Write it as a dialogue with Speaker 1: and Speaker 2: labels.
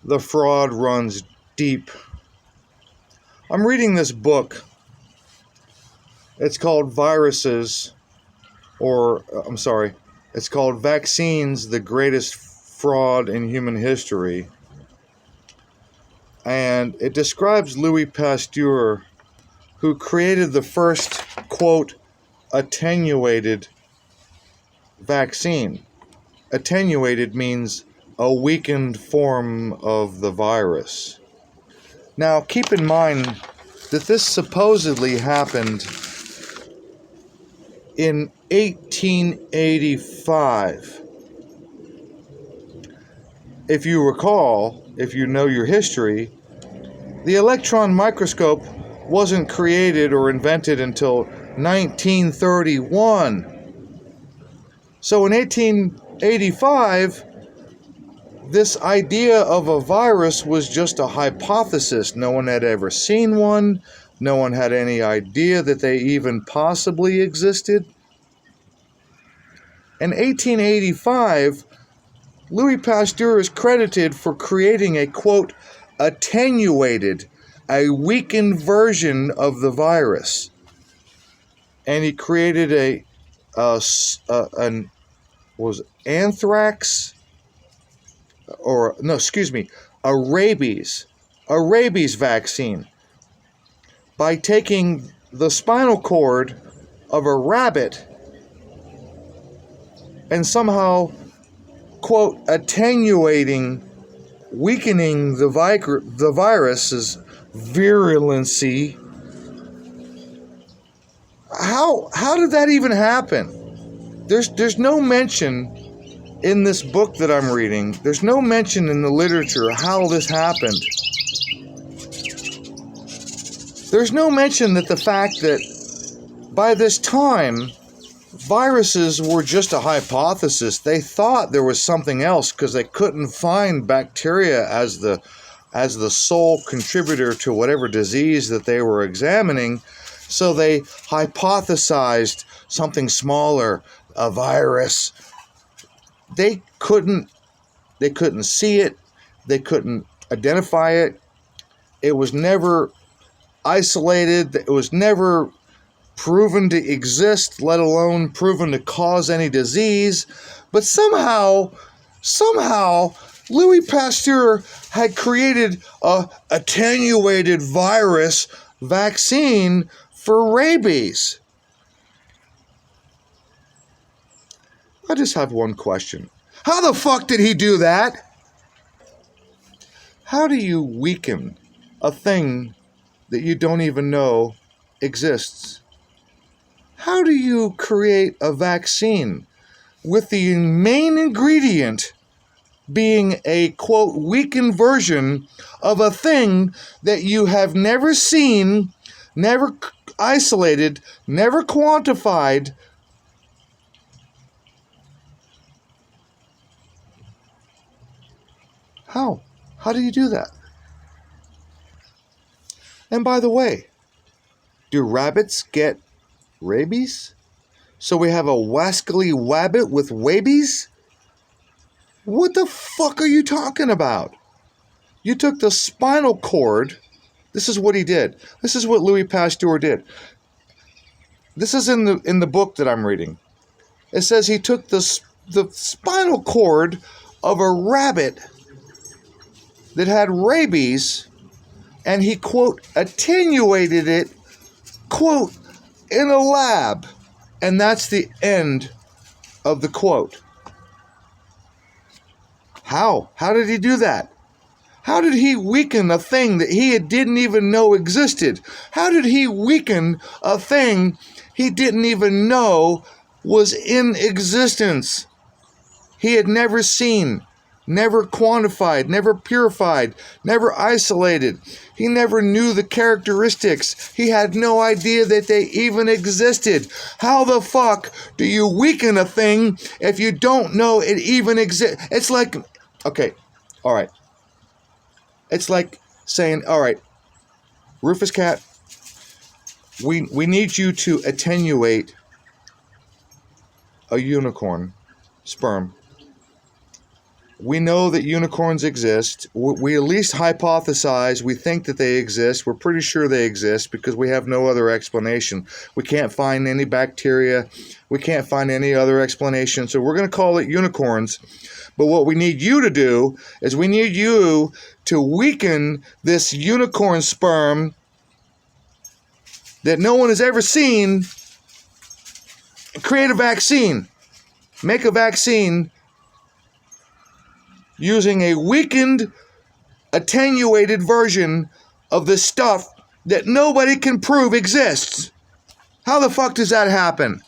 Speaker 1: The fraud runs deep. I'm reading this book. It's called Viruses, it's called Vaccines, the Greatest Fraud in Human History. And it describes Louis Pasteur, who created the first, quote, attenuated vaccine. Attenuated means a weakened form of the virus. Now, keep in mind that this supposedly happened in 1885. If you recall, if you know your history, the electron microscope wasn't created or invented until 1931. So in 1885, this idea of a virus was just a hypothesis. No one had ever seen one. No one had any idea that they even possibly existed. In 1885, Louis Pasteur is credited for creating a, quote, attenuated, a weakened version of the virus. And he created anthrax, a rabies vaccine by taking the spinal cord of a rabbit and somehow, quote, attenuating, weakening the virus's virulency. How did that even happen? There's no mention in this book that I'm reading. There's no mention in the literature how this happened. There's no mention that the fact that by this time, viruses were just a hypothesis. They thought there was something else because they couldn't find bacteria as the sole contributor to whatever disease that they were examining. So they hypothesized something smaller, a virus. They couldn't see it. They couldn't identify it. It was never isolated. It was never proven to exist, let alone proven to cause any disease. But somehow, Louis Pasteur had created a attenuated virus vaccine for rabies. I just have one question. How the fuck did he do that? How do you weaken a thing that you don't even know exists? How do you create a vaccine with the main ingredient being a, quote, weakened version of a thing that you have never seen, never isolated, never quantified? How? How do you do that? And by the way, do rabbits get rabies? So we have a wascally wabbit with rabies? What the fuck are you talking about? You took the spinal cord. This is what he did. This is what Louis Pasteur did. This is in the book that I'm reading. It says he took the spinal cord of a rabbit that had rabies, and he, quote, attenuated it, quote, in a lab. And that's the end of the quote. How? How did he do that? How did he weaken a thing that he didn't even know existed? How did he weaken a thing he didn't even know was in existence? He had never seen, never quantified, never purified, never isolated. He never knew the characteristics. He had no idea that they even existed. How the fuck do you weaken a thing if you don't know it even exists? It's like, okay, all right. It's like saying, all right, Rufus Cat, we need you to attenuate a unicorn sperm. We know that unicorns exist. We at least hypothesize. We think that they exist. We're pretty sure they exist because we have no other explanation. We can't find any bacteria. We can't find any other explanation. So we're going to call it unicorns. But what we need you to do is we need you to weaken this unicorn sperm that no one has ever seen and create a vaccine. Make a vaccine using a weakened, attenuated version of the stuff that nobody can prove exists. How the fuck does that happen?